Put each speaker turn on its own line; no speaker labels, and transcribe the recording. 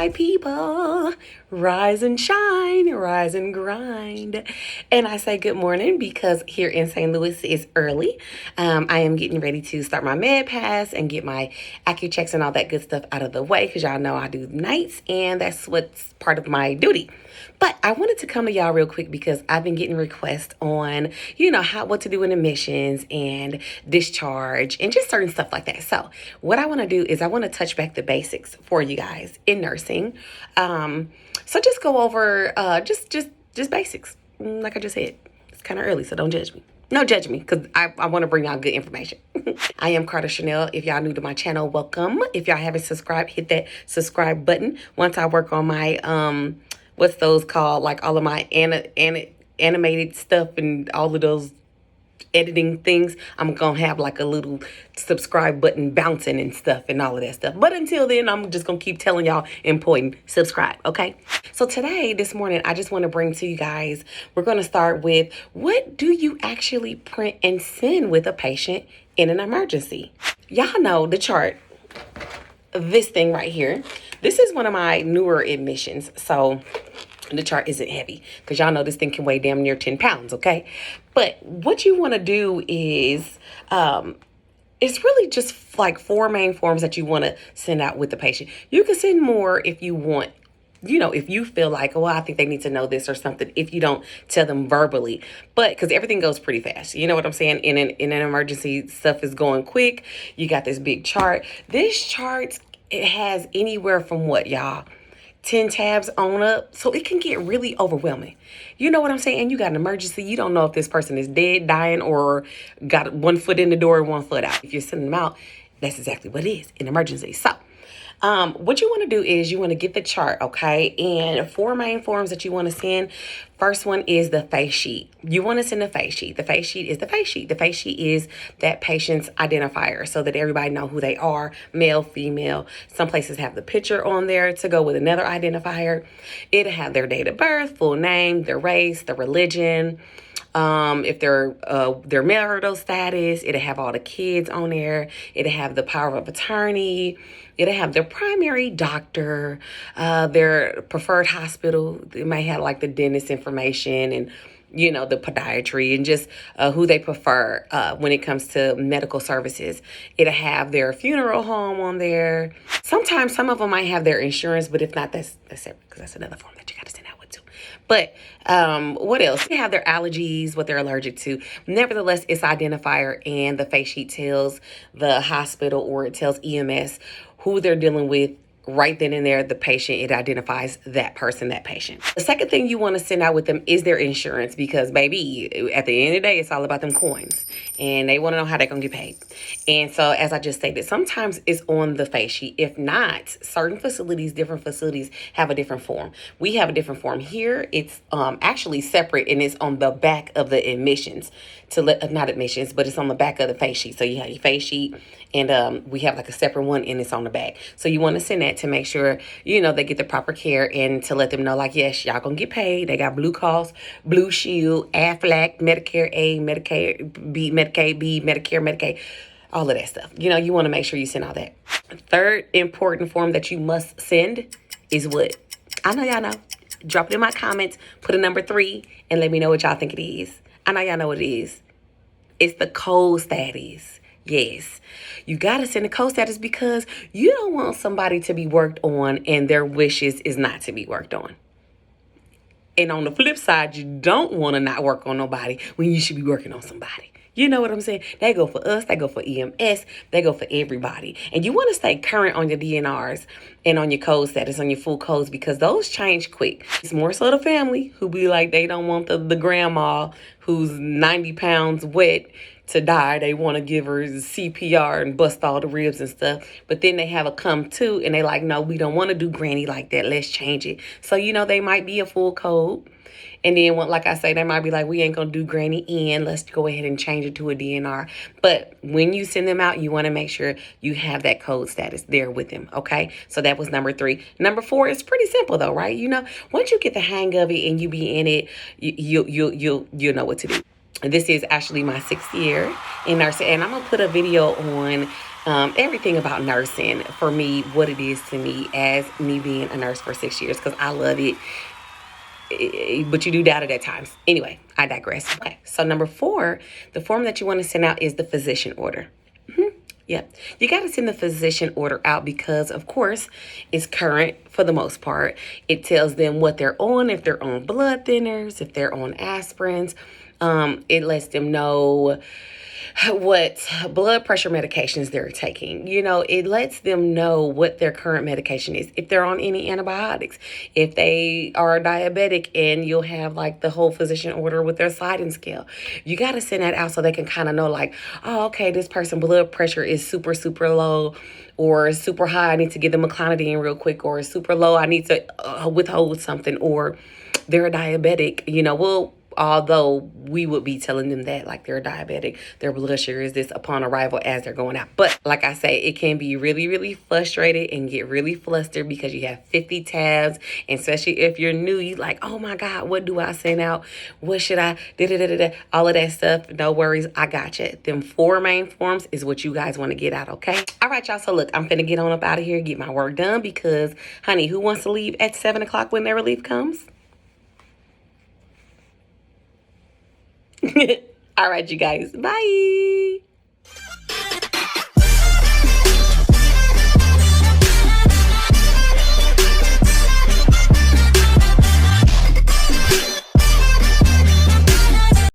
my people. Rise and shine, rise and grind. And I say good morning because here in St. Louis it's early. I am getting ready to start my med pass and get my checks and all that good stuff out of the way because y'all know I do nights and that's what's part of my duty. But I wanted to come to y'all real quick because I've been getting requests on, what to do in admissions and discharge and just certain stuff like that. So what I want to do is I want to touch back the basics for you guys in nursing. So just go over just basics. Like I just said, it's kind of early, so don't judge me. No, judge me, because I want to bring y'all good information. I am Carter Chanel. If y'all new to my channel, welcome. If y'all haven't subscribed, hit that subscribe button. Once I work on my, what's those called? Like all of my animated stuff and all of those editing things, I'm gonna have like a little subscribe button bouncing and stuff and all of that stuff. But until then, I'm just gonna keep telling y'all important, subscribe, okay? So this morning, I just want to bring to you guys, we're gonna start with, what do you actually print and send with a patient in an emergency? Y'all know the chart, this thing right here. This is one of my newer admissions, so the chart isn't heavy because y'all know this thing can weigh damn near 10 pounds, okay? But what you want to do is, it's really just like 4 main forms that you want to send out with the patient. You can send more if you want, if you feel like, oh, I think they need to know this or something, if you don't tell them verbally. But because everything goes pretty fast. You know what I'm saying? In an emergency, stuff is going quick. You got this big chart. This chart, it has anywhere from what, y'all? 10 tabs on up, so it can get really overwhelming. You know what I'm saying? You got an emergency. You don't know if this person is dead, dying, or got 1 foot in the door and 1 foot out. If you're sending them out, that's exactly what it is, an emergency. So what you want to do is you want to get the chart, okay? And 4 main forms that you want to send. First one is the face sheet. You want to send a face sheet. The face sheet is the face sheet. The face sheet is that patient's identifier so that everybody know who they are, male, female. Some places have the picture on there to go with another identifier. It'll have their date of birth, full name, their race, their religion, if their marital status. It'll have all the kids on there. It'll have the power of attorney. It'll have their primary doctor, their preferred hospital. It might have like the dentist information and, the podiatry and just who they prefer when it comes to medical services. It'll have their funeral home on there. Sometimes some of them might have their insurance, but if not, that's separate because that's another form that you got to send out with too. But what else? They have their allergies, what they're allergic to. Nevertheless, it's identifier, and the face sheet tells the hospital or it tells EMS who they're dealing with. Right then and there, the patient, it identifies that person, that patient. The second thing you want to send out with them is their insurance because, baby, at the end of the day, it's all about them coins. And they want to know how they're going to get paid. And so, as I just stated, sometimes it's on the face sheet. If not, certain facilities, different facilities have a different form. We have a different form here. It's actually separate, and it's on the back of the admissions. Not admissions, but it's on the back of the face sheet. So you have your face sheet, and we have like a separate one, and it's on the back. So you want to send that to make sure, they get the proper care and to let them know, like, yes, y'all gonna get paid. They got Blue Cross, Blue Shield, Aflac, Medicare A, Medicare B, Medicaid B, Medicare, Medicaid, all of that stuff. You want to make sure you send all that. Third important form that you must send is what? I know y'all know. Drop it in my comments, put a number 3, and let me know what y'all think it is. I know y'all know what it is. It's the code status. Yes, you got to send a code status because you don't want somebody to be worked on and their wishes is not to be worked on. And on the flip side, you don't want to not work on nobody when you should be working on somebody. You know what I'm saying? They go for us. They go for EMS. They go for everybody. And you want to stay current on your DNRs and on your code status, on your full codes, because those change quick. It's more so the family who be like, they don't want the grandma who's 90 pounds wet to die. They want to give her CPR and bust all the ribs and stuff. But then they have a come to and they like, no, we don't want to do granny like that. Let's change it. So, they might be a full code. And then, like I say, they might be like, we ain't going to do granny in. Let's go ahead and change it to a DNR. But when you send them out, you want to make sure you have that code status there with them, okay? So that was number 3. Number 4 is pretty simple, though, right? Once you get the hang of it and you be in it, you'll know what to do. This is actually my 6th year in nursing, and I'm going to put a video on everything about nursing for me, what it is to me as me being a nurse for 6 years, because I love it. But you do doubt it at times. Anyway, I digress. Okay, so number 4, the form that you want to send out is the physician order. Yep. You got to send the physician order out because, of course, it's current for the most part. It tells them what they're on, if they're on blood thinners, if they're on aspirins. It lets them know what blood pressure medications they're taking. You know, it lets them know what their current medication is, if they're on any antibiotics, if they are diabetic, and you'll have like the whole physician order with their sliding scale. You got to send that out so they can kind of know like, oh, okay, this person blood pressure is super, super low or super high. I need to give them a clonidine real quick, or super low. I need to withhold something, or they're a diabetic. You know, well, although we would be telling them that like they're diabetic, their blood sugar is this upon arrival as they're going out. But like I say, it can be really, really frustrated and get really flustered because you have 50 tabs, and especially if you're new, you like, oh my God, what do I send out? What should I, all of that stuff. No worries, I got you. Them 4 main forms is what you guys want to get out, okay? All right, y'all, so look, I'm finna get on up out of here, get my work done, because honey, who wants to leave at 7 o'clock when their relief comes? All right, you guys. Bye.